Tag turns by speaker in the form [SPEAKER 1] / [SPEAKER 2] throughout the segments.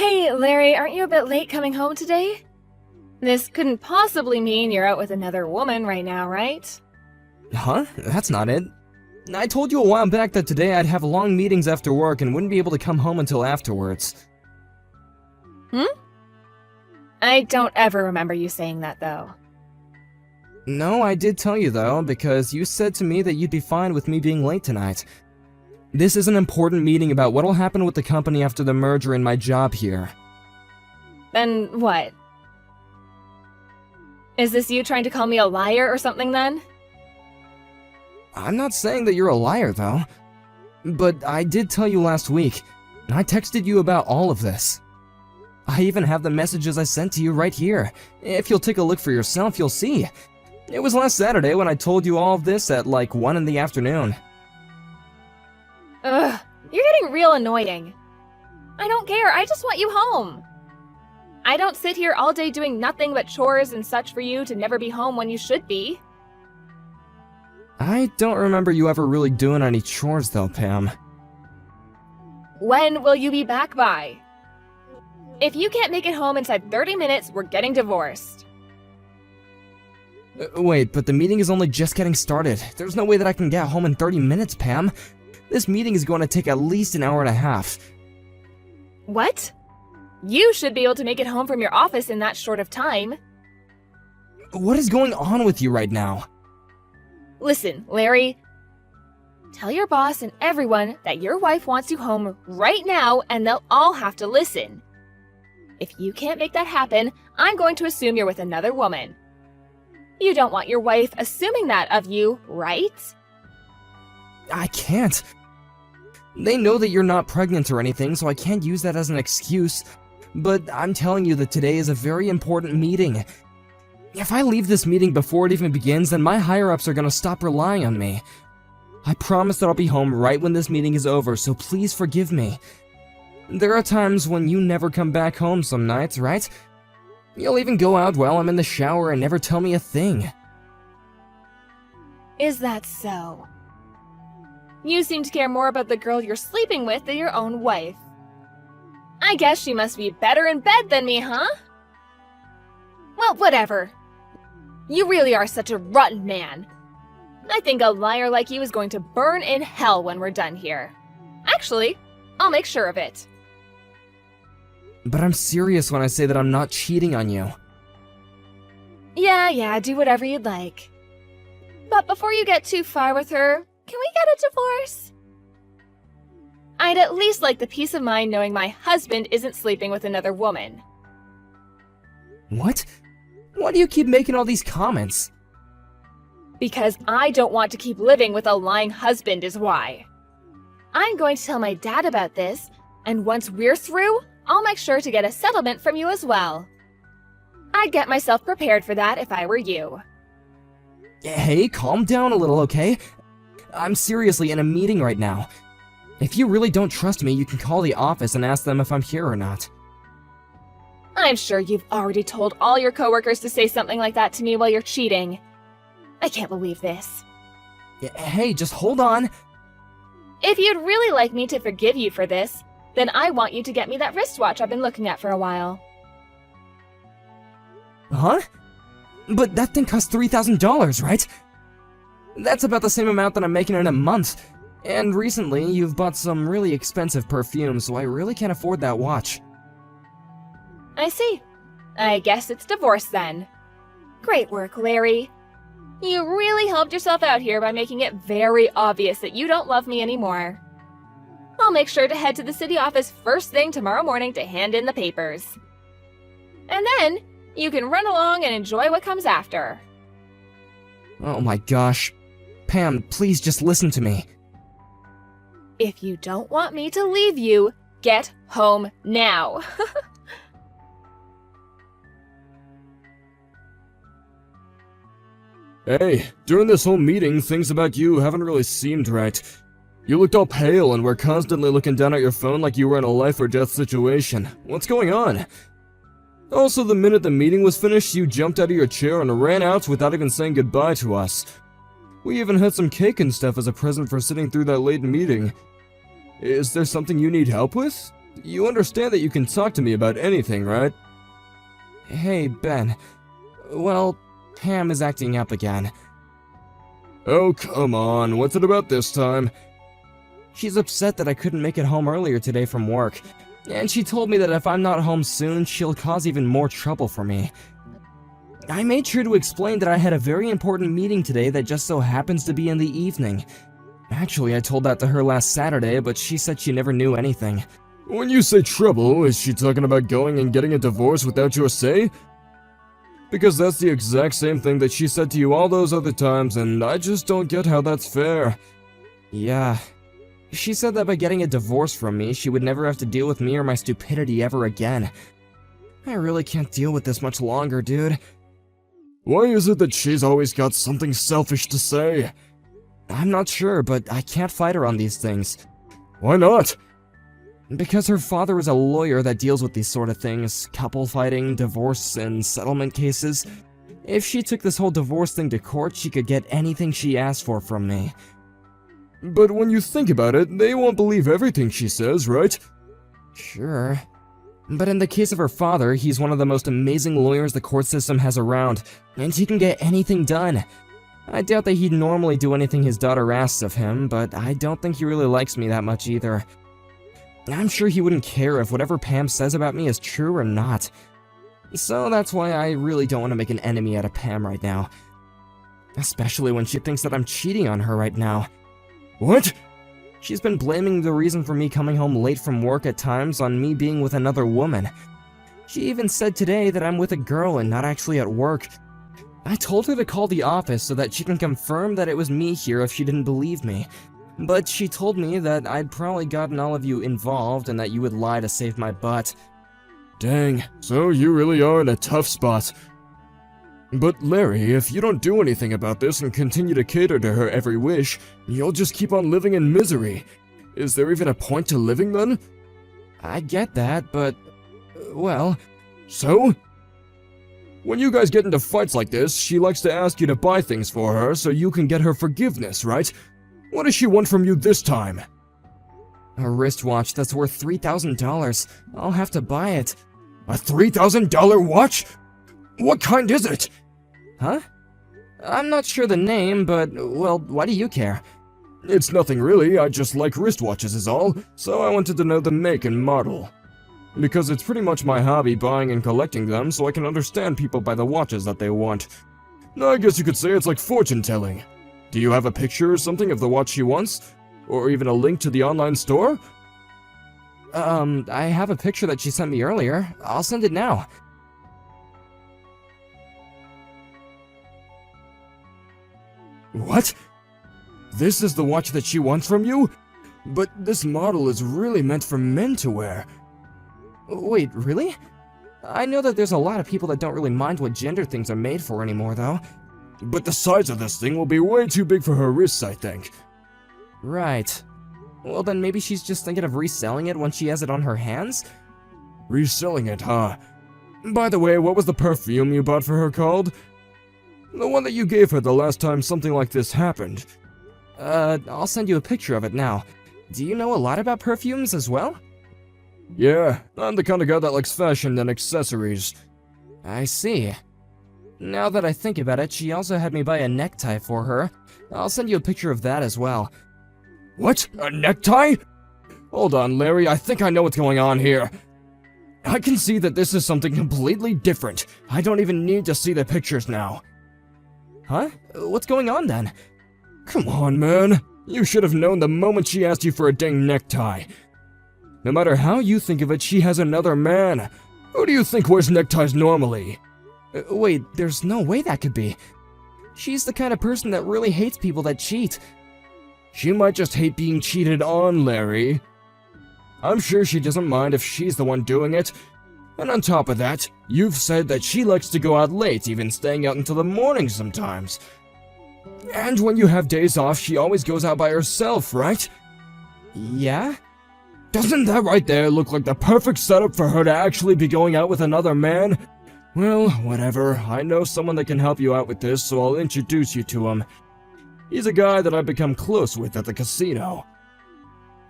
[SPEAKER 1] Hey, Larry, aren't you a bit late coming home today? This couldn't possibly mean you're out with another woman right now, right?
[SPEAKER 2] Huh? That's not it. I told you a while back that today I'd have long meetings after work and wouldn't be able to come home until afterwards.
[SPEAKER 1] I don't ever remember you saying that, though.
[SPEAKER 2] No, I did tell you though, because you said to me that you'd be fine with me being late tonight. This is an important meeting about what'll happen with the company after the merger and my job here.
[SPEAKER 1] Then what? Is this you trying to call me a liar or something then?
[SPEAKER 2] I'm not saying that you're a liar though. But I did tell you last week, and I texted you about all of this. I even have the messages I sent to you right here. If you'll take a look for yourself, you'll see. It was last Saturday when I told you all of this at like 1 in the afternoon.
[SPEAKER 1] Ugh, you're getting real annoying. I don't care, I just want you home. I don't sit here all day doing nothing but chores and such for you to never be home when you should be.
[SPEAKER 2] I don't remember you ever really doing any chores though, Pam.
[SPEAKER 1] When will you be back by? If you can't make it home inside 30 minutes, we're getting divorced.
[SPEAKER 2] Wait, but the meeting is only just getting started. There's no way that I can get home in 30 minutes, Pam. This meeting is going to take at least an hour and a half.
[SPEAKER 1] What? You should be able to make it home from your office in that short of time.
[SPEAKER 2] What is going on with you right now?
[SPEAKER 1] Listen, Larry. Tell your boss and everyone that your wife wants you home right now, and they'll all have to listen. If you can't make that happen, I'm going to assume you're with another woman. You don't want your wife assuming that of you, right?
[SPEAKER 2] I can't. They know that you're not pregnant or anything, so I can't use that as an excuse. But I'm telling you that today is a very important meeting. If I leave this meeting before it even begins, then my higher-ups are gonna stop relying on me. I promise that I'll be home right when this meeting is over, so please forgive me. There are times when you never come back home some nights, right? You'll even go out while I'm in the shower and never tell me a thing.
[SPEAKER 1] Is that so? You seem to care more about the girl you're sleeping with than your own wife. I guess she must be better in bed than me, huh? Well, whatever. You really are such a rotten man. I think a liar like you is going to burn in hell when we're done here. Actually, I'll make sure of it.
[SPEAKER 2] But I'm serious when I say that I'm not cheating on you.
[SPEAKER 1] Yeah, do whatever you'd like. But before you get too far with her, can we get a divorce? I'd at least like the peace of mind knowing my husband isn't sleeping with another woman.
[SPEAKER 2] What? Why do you keep making all these comments?
[SPEAKER 1] Because I don't want to keep living with a lying husband is why. I'm going to tell my dad about this, and once we're through, I'll make sure to get a settlement from you as well. I'd get myself prepared for that if I were you.
[SPEAKER 2] Hey, calm down a little, okay? I'm seriously in a meeting right now. If you really don't trust me, you can call the office and ask them if I'm here or not.
[SPEAKER 1] I'm sure you've already told all your coworkers to say something like that to me while you're cheating. I can't believe this.
[SPEAKER 2] Hey, just hold on.
[SPEAKER 1] If you'd really like me to forgive you for this, then I want you to get me that wristwatch I've been looking at for a while.
[SPEAKER 2] Huh? But that thing costs $3,000, right? That's about the same amount that I'm making in a month. And recently, you've bought some really expensive perfume, so I really can't afford that watch.
[SPEAKER 1] I see. I guess it's divorce then. Great work, Larry. You really helped yourself out here by making it very obvious that you don't love me anymore. I'll make sure to head to the city office first thing tomorrow morning to hand in the papers. And then, you can run along and enjoy what comes after.
[SPEAKER 2] Oh my gosh. Pam, please just listen to me.
[SPEAKER 1] If you don't want me to leave you, get home now.
[SPEAKER 3] Hey, during this whole meeting, things about you haven't really seemed right. You looked all pale and were constantly looking down at your phone like you were in a life or death situation. What's going on? Also, the minute the meeting was finished, you jumped out of your chair and ran out without even saying goodbye to us. We even had some cake and stuff as a present for sitting through that late meeting. Is there something you need help with? You understand that you can talk to me about anything, right?
[SPEAKER 2] Hey, Ben. Well, Pam is acting up again.
[SPEAKER 3] Oh, come on, what's it about this time?
[SPEAKER 2] She's upset that I couldn't make it home earlier today from work, and she told me that if I'm not home soon, she'll cause even more trouble for me. I made sure to explain that I had a very important meeting today that just so happens to be in the evening. Actually, I told that to her last Saturday, but she said she never knew anything.
[SPEAKER 3] When you say trouble, is she talking about going and getting a divorce without your say? Because that's the exact same thing that she said to you all those other times, and I just don't get how that's fair.
[SPEAKER 2] Yeah. She said that by getting a divorce from me, she would never have to deal with me or my stupidity ever again. I really can't deal with this much longer, dude.
[SPEAKER 3] Why is it that she's always got something selfish to say?
[SPEAKER 2] I'm not sure, but I can't fight her on these things.
[SPEAKER 3] Why not?
[SPEAKER 2] Because her father is a lawyer that deals with these sort of things, couple fighting, divorce, and settlement cases. If she took this whole divorce thing to court, she could get anything she asked for from me.
[SPEAKER 3] But when you think about it, they won't believe everything she says, right?
[SPEAKER 2] Sure. But in the case of her father, he's one of the most amazing lawyers the court system has around, and he can get anything done. I doubt that he'd normally do anything his daughter asks of him, but I don't think he really likes me that much either. I'm sure he wouldn't care if whatever Pam says about me is true or not. So that's why I really don't want to make an enemy out of Pam right now. Especially when she thinks that I'm cheating on her right now.
[SPEAKER 3] What?
[SPEAKER 2] She's been blaming the reason for me coming home late from work at times on me being with another woman. She even said today that I'm with a girl and not actually at work. I told her to call the office so that she can confirm that it was me here if she didn't believe me. But she told me that I'd probably gotten all of you involved and that you would lie to save my butt.
[SPEAKER 3] Dang, so you really are in a tough spot. But Larry, if you don't do anything about this and continue to cater to her every wish, you'll just keep on living in misery. Is there even a point to living then?
[SPEAKER 2] I get that, but... well...
[SPEAKER 3] So? When you guys get into fights like this, she likes to ask you to buy things for her so you can get her forgiveness, right? What does she want from you this time?
[SPEAKER 2] A wristwatch that's worth $3,000. I'll have to buy it.
[SPEAKER 3] A $3,000 watch? What kind is it?
[SPEAKER 2] Huh? I'm not sure the name, but, well, why do you care?
[SPEAKER 3] It's nothing really, I just like wristwatches is all, so I wanted to know the make and model. Because it's pretty much my hobby buying and collecting them, so I can understand people by the watches that they want. I guess you could say it's like fortune telling. Do you have a picture or something of the watch she wants? Or even a link to the online store?
[SPEAKER 2] I have a picture that she sent me earlier. I'll send it now.
[SPEAKER 3] What? This is the watch that she wants from you? But this model is really meant for men to wear.
[SPEAKER 2] Wait, really? I know that there's a lot of people that don't really mind what gender things are made for anymore, though.
[SPEAKER 3] But the size of this thing will be way too big for her wrists, I think.
[SPEAKER 2] Right. Well, then maybe she's just thinking of reselling it when she has it on her hands?
[SPEAKER 3] Reselling it, huh? By the way, what was the perfume you bought for her called? The one that you gave her the last time something like this happened.
[SPEAKER 2] I'll send you a picture of it now. Do you know a lot about perfumes as well?
[SPEAKER 3] Yeah, I'm the kind of guy that likes fashion and accessories.
[SPEAKER 2] I see. Now that I think about it, she also had me buy a necktie for her. I'll send you a picture of that as well.
[SPEAKER 3] What? A necktie? Hold on, Larry, I think I know what's going on here. I can see that this is something completely different. I don't even need to see the pictures now.
[SPEAKER 2] Huh? What's going on then?
[SPEAKER 3] Come on, man. You should have known the moment she asked you for a dang necktie. No matter how you think of it, she has another man. Who do you think wears neckties normally?
[SPEAKER 2] Wait, there's no way that could be. She's the kind of person that really hates people that cheat.
[SPEAKER 3] She might just hate being cheated on, Larry. I'm sure she doesn't mind if she's the one doing it. And on top of that, you've said that she likes to go out late, even staying out until the morning sometimes. And when you have days off, she always goes out by herself, right?
[SPEAKER 2] Yeah?
[SPEAKER 3] Doesn't that right there look like the perfect setup for her to actually be going out with another man? Well, whatever. I know someone that can help you out with this, so I'll introduce you to him. He's a guy that I've become close with at the casino.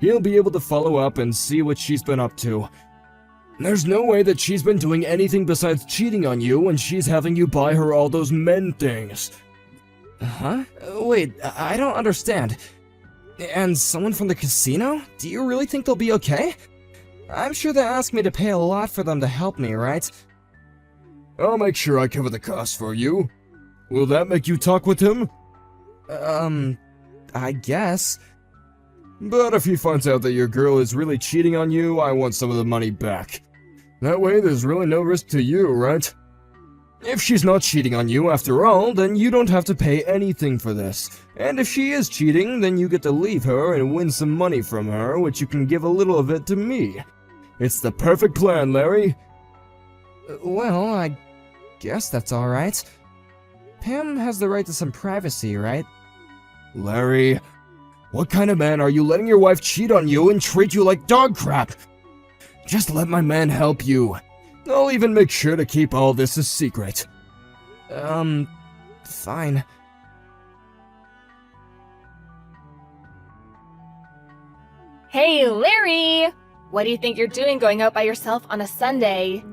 [SPEAKER 3] He'll be able to follow up and see what she's been up to. There's no way that she's been doing anything besides cheating on you when she's having you buy her all those men things.
[SPEAKER 2] Huh? Wait, I don't understand. And someone from the casino? Do you really think they'll be okay? I'm sure they asked me to pay a lot for them to help me, right?
[SPEAKER 3] I'll make sure I cover the cost for you. Will that make you talk with him?
[SPEAKER 2] I guess.
[SPEAKER 3] But if he finds out that your girl is really cheating on you, I want some of the money back. That way there's really no risk to you, right? If she's not cheating on you after all, then you don't have to pay anything for this. And if she is cheating, then you get to leave her and win some money from her, which you can give a little of it to me. It's the perfect plan, Larry.
[SPEAKER 2] Well, I guess that's alright. Pam has the right to some privacy, right?
[SPEAKER 3] Larry, what kind of man are you letting your wife cheat on you and treat you like dog crap? Just let my man help you. I'll even make sure to keep all this a secret.
[SPEAKER 2] Fine.
[SPEAKER 1] Hey, Larry! What do you think you're doing going out by yourself on a Sunday?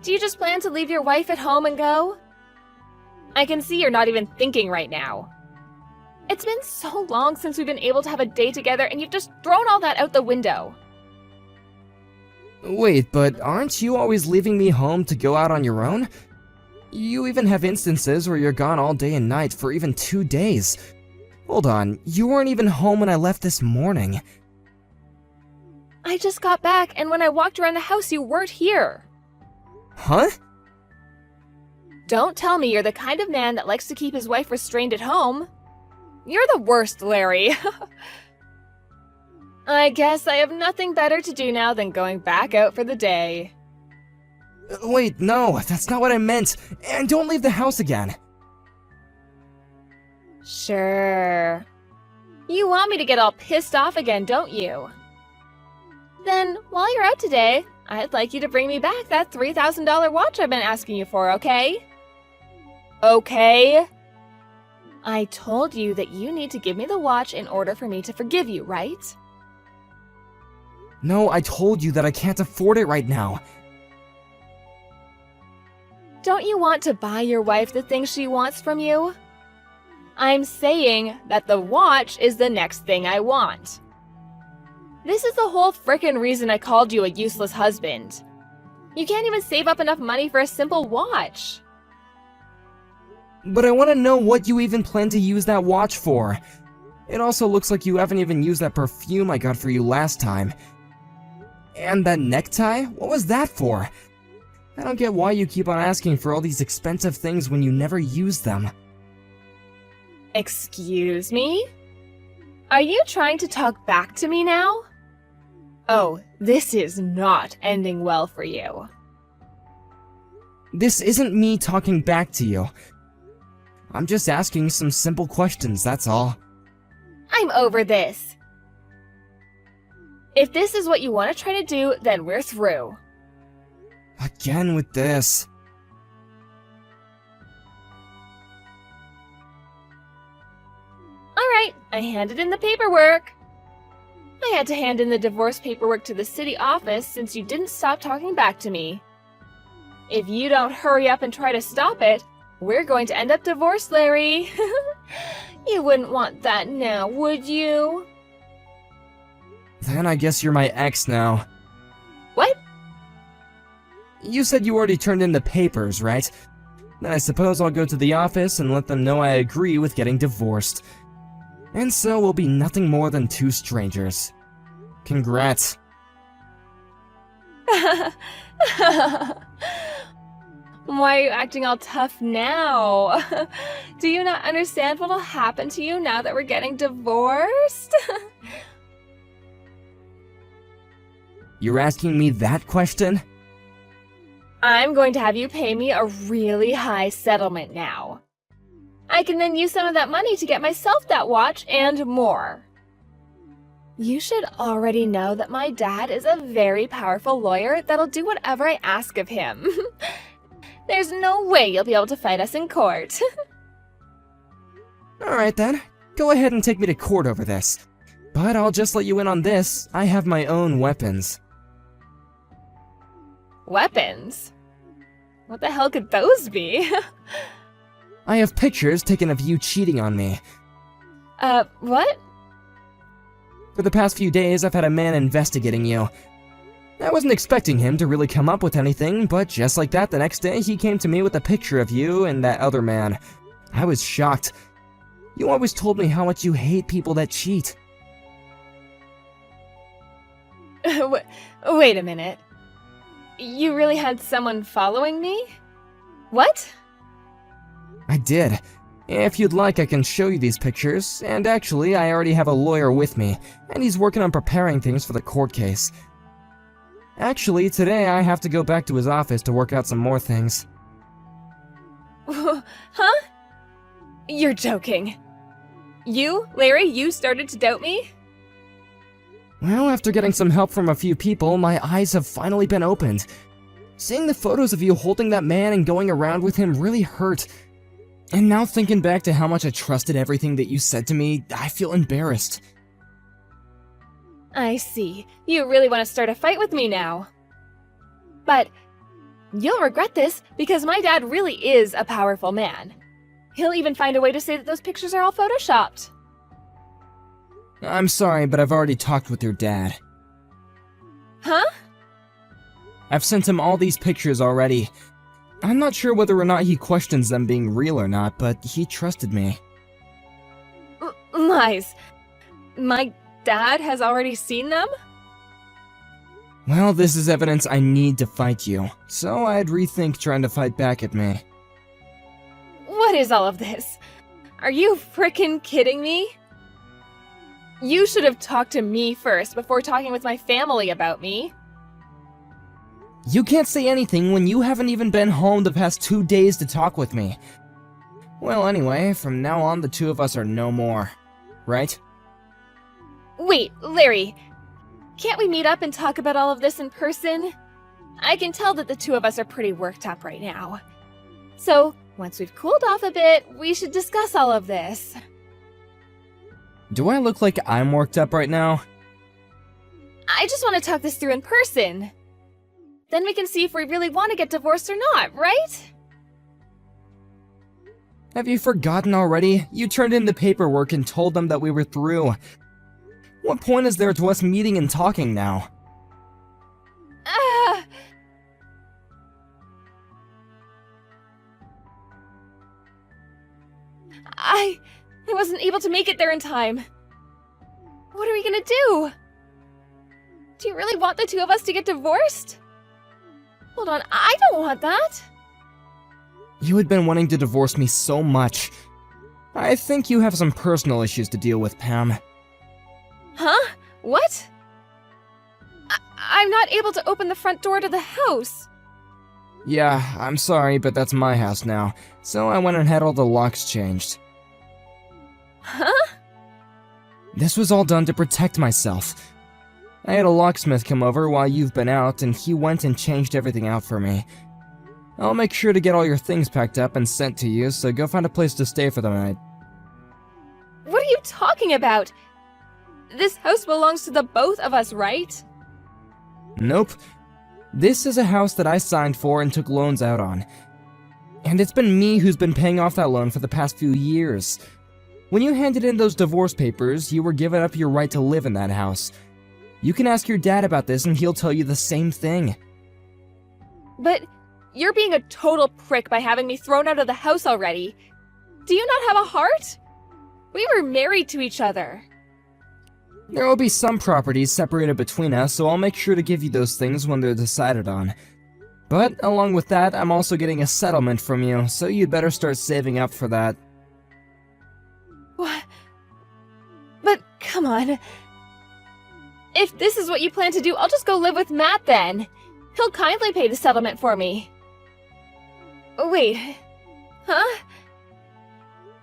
[SPEAKER 1] Do you just plan to leave your wife at home and go? I can see you're not even thinking right now. It's been so long since we've been able to have a day together and you've just thrown all that out the window.
[SPEAKER 2] Wait, but aren't you always leaving me home to go out on your own? You even have instances where you're gone all day and night for even 2 days. Hold on, you weren't even home when I left this morning.
[SPEAKER 1] I just got back, and when I walked around the house, you weren't here.
[SPEAKER 2] Huh?
[SPEAKER 1] Don't tell me you're the kind of man that likes to keep his wife restrained at home. You're the worst, Larry. I guess I have nothing better to do now than going back out for the day.
[SPEAKER 2] Wait, no, that's not what I meant. And don't leave the house again.
[SPEAKER 1] Sure. You want me to get all pissed off again, don't you? Then, while you're out today, I'd like you to bring me back that $3,000 watch I've been asking you for, okay? Okay? I told you that you need to give me the watch in order for me to forgive you, right?
[SPEAKER 2] No, I told you that I can't afford it right now.
[SPEAKER 1] Don't you want to buy your wife the things she wants from you? I'm saying that the watch is the next thing I want. This is the whole frickin' reason I called you a useless husband. You can't even save up enough money for a simple watch.
[SPEAKER 2] But I want to know what you even plan to use that watch for. It also looks like you haven't even used that perfume I got for you last time. And that necktie? What was that for? I don't get why you keep on asking for all these expensive things when you never use them.
[SPEAKER 1] Excuse me? Are you trying to talk back to me now? Oh, this is not ending well for you.
[SPEAKER 2] This isn't me talking back to you. I'm just asking some simple questions, that's all.
[SPEAKER 1] I'm over this. If this is what you want to try to do, then we're through.
[SPEAKER 2] Again with this.
[SPEAKER 1] Alright, I handed in the paperwork. I had to hand in the divorce paperwork to the city office since you didn't stop talking back to me. If you don't hurry up and try to stop it, we're going to end up divorced, Larry. You wouldn't want that now, would you?
[SPEAKER 2] Then I guess you're my ex now.
[SPEAKER 1] What?
[SPEAKER 2] You said you already turned in the papers, right? Then I suppose I'll go to the office and let them know I agree with getting divorced. And so we'll be nothing more than 2 strangers. Congrats.
[SPEAKER 1] Why are you acting all tough now? Do you not understand what'll happen to you now that we're getting divorced?
[SPEAKER 2] You're asking me that question?
[SPEAKER 1] I'm going to have you pay me a really high settlement now. I can then use some of that money to get myself that watch and more. You should already know that my dad is a very powerful lawyer that'll do whatever I ask of him. There's no way you'll be able to fight us in court.
[SPEAKER 2] Alright then, go ahead and take me to court over this. But I'll just let you in on this, I have my own weapons.
[SPEAKER 1] Weapons? What the hell could those be?
[SPEAKER 2] I have pictures taken of you cheating on me.
[SPEAKER 1] What?
[SPEAKER 2] For the past few days, I've had a man investigating you. I wasn't expecting him to really come up with anything, but just like that, the next day he came to me with a picture of you and that other man. I was shocked. You always told me how much you hate people that cheat.
[SPEAKER 1] Wait a minute. You really had someone following me? What?
[SPEAKER 2] I did. If you'd like, I can show you these pictures, and actually, I already have a lawyer with me, and he's working on preparing things for the court case. Actually, today I have to go back to his office to work out some more things.
[SPEAKER 1] Huh? You're joking. Larry, you started to doubt me?
[SPEAKER 2] Well, after getting some help from a few people, my eyes have finally been opened. Seeing the photos of you holding that man and going around with him really hurt. And now thinking back to how much I trusted everything that you said to me, I feel embarrassed.
[SPEAKER 1] I see. You really want to start a fight with me now. But you'll regret this because my dad really is a powerful man. He'll even find a way to say that those pictures are all photoshopped.
[SPEAKER 2] I'm sorry, but I've already talked with your dad.
[SPEAKER 1] Huh?
[SPEAKER 2] I've sent him all these pictures already. I'm not sure whether or not he questions them being real or not, but he trusted me.
[SPEAKER 1] Lies. My dad has already seen them?
[SPEAKER 2] Well, this is evidence I need to fight you, so I'd rethink trying to fight back at me.
[SPEAKER 1] What is all of this? Are you frickin' kidding me? You should have talked to me first before talking with my family about me.
[SPEAKER 2] You can't say anything when you haven't even been home the past 2 days to talk with me. Well, anyway, from now on the two of us are no more, right?
[SPEAKER 1] Wait, Larry. Can't we meet up and talk about all of this in person? I can tell that the two of us are pretty worked up right now. So, once we've cooled off a bit, we should discuss all of this.
[SPEAKER 2] Do I look like I'm worked up right now?
[SPEAKER 1] I just want to talk this through in person. Then we can see if we really want to get divorced or not, right?
[SPEAKER 2] Have you forgotten already? You turned in the paperwork and told them that we were through. What point is there to us meeting and talking now?
[SPEAKER 1] I wasn't able to make it there in time. What are we gonna do? Do you really want the two of us to get divorced? Hold on, I don't want that.
[SPEAKER 2] You had been wanting to divorce me so much. I think you have some personal issues to deal with, Pam.
[SPEAKER 1] Huh? What? I'm not able to open the front door to the house.
[SPEAKER 2] Yeah, I'm sorry, but that's my house now, so I went and had all the locks changed.
[SPEAKER 1] Huh?
[SPEAKER 2] This was all done to protect myself. I had a locksmith come over while you've been out, and he went and changed everything out for me. I'll make sure to get all your things packed up and sent to you, so go find a place to stay for the night.
[SPEAKER 1] What are you talking about? This house belongs to the both of us, right?
[SPEAKER 2] Nope. This is a house that I signed for and took loans out on. And it's been me who's been paying off that loan for the past few years. When you handed in those divorce papers, you were giving up your right to live in that house. You can ask your dad about this and he'll tell you the same thing.
[SPEAKER 1] But you're being a total prick by having me thrown out of the house already. Do you not have a heart? We were married to each other.
[SPEAKER 2] There will be some properties separated between us, so I'll make sure to give you those things when they're decided on. But along with that, I'm also getting a settlement from you, so you'd better start saving up for that.
[SPEAKER 1] What? But come on. If this is what you plan to do, I'll just go live with Matt then. He'll kindly pay the settlement for me. Wait. Huh?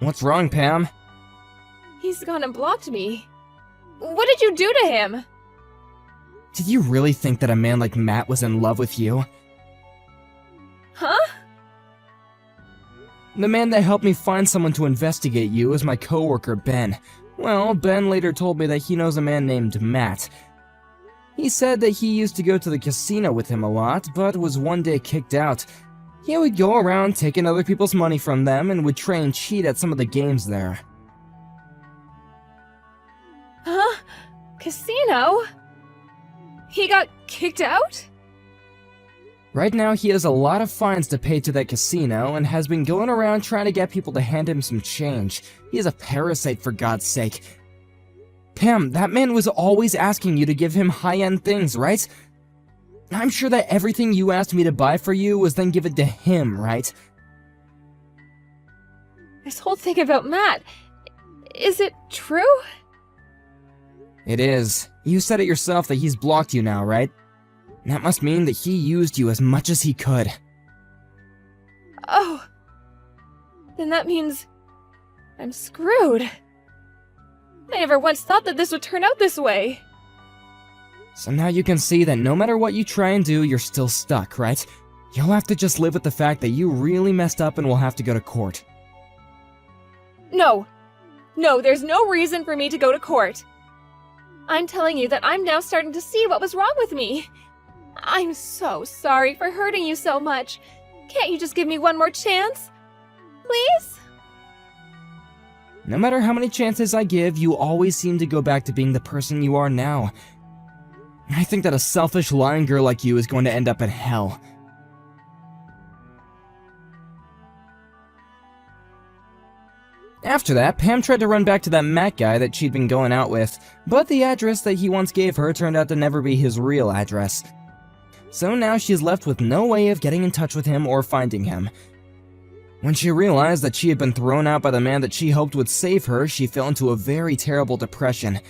[SPEAKER 2] What's wrong, Pam?
[SPEAKER 1] He's gone and blocked me. What did you do to him?
[SPEAKER 2] Did you really think that a man like Matt was in love with you?
[SPEAKER 1] Huh?
[SPEAKER 2] The man that helped me find someone to investigate you is my coworker, Ben. Well, Ben later told me that he knows a man named Matt. He said that he used to go to the casino with him a lot, but was one day kicked out. He would go around taking other people's money from them and would try and cheat at some of the games there.
[SPEAKER 1] Huh? Casino? He got kicked out?
[SPEAKER 2] Right now, he has a lot of fines to pay to that casino and has been going around trying to get people to hand him some change. He is a parasite, for God's sake. Pam, that man was always asking you to give him high-end things, right? I'm sure that everything you asked me to buy for you was then given to him, right?
[SPEAKER 1] This whole thing about Matt, is it true?
[SPEAKER 2] It is. You said it yourself that he's blocked you now, right? That must mean that he used you as much as he could.
[SPEAKER 1] Oh. Then that means I'm screwed. I never once thought that this would turn out this way.
[SPEAKER 2] So now you can see that no matter what you try and do, you're still stuck, right? You'll have to just live with the fact that you really messed up and will have to go to court.
[SPEAKER 1] No. No, there's no reason for me to go to court. I'm telling you that I'm now starting to see what was wrong with me. I'm so sorry for hurting you so much. Can't you just give me one more chance? Please?
[SPEAKER 2] No matter how many chances I give, you always seem to go back to being the person you are now. I think that a selfish, lying girl like you is going to end up in hell. After that, Pam tried to run back to that Matt guy that she'd been going out with, but the address that he once gave her turned out to never be his real address. So now she's left with no way of getting in touch with him or finding him. When she realized that she had been thrown out by the man that she hoped would save her, she fell into a very terrible depression.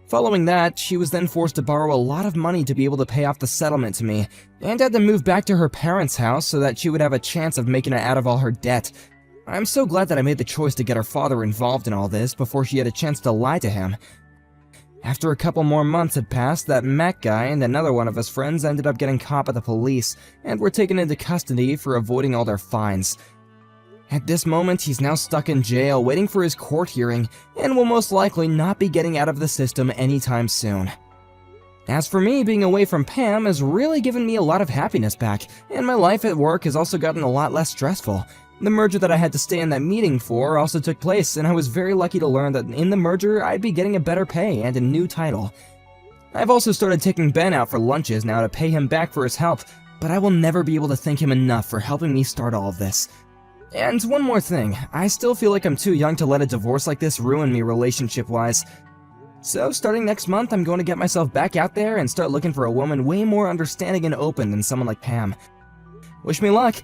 [SPEAKER 2] Following that, she was then forced to borrow a lot of money to be able to pay off the settlement to me, and had to move back to her parents' house so that she would have a chance of making it out of all her debt. I'm so glad that I made the choice to get her father involved in all this before she had a chance to lie to him. After a couple more months had passed, that Matt guy and another one of his friends ended up getting caught by the police and were taken into custody for avoiding all their fines. At this moment, he's now stuck in jail waiting for his court hearing and will most likely not be getting out of the system anytime soon. As for me, being away from Pam has really given me a lot of happiness back, and my life at work has also gotten a lot less stressful. The merger that I had to stay in that meeting for also took place, and I was very lucky to learn that in the merger I'd be getting a better pay and a new title. I've also started taking Ben out for lunches now to pay him back for his help, but I will never be able to thank him enough for helping me start all of this. And one more thing, I still feel like I'm too young to let a divorce like this ruin me relationship-wise. So starting next month, I'm going to get myself back out there and start looking for a woman way more understanding and open than someone like Pam. Wish me luck!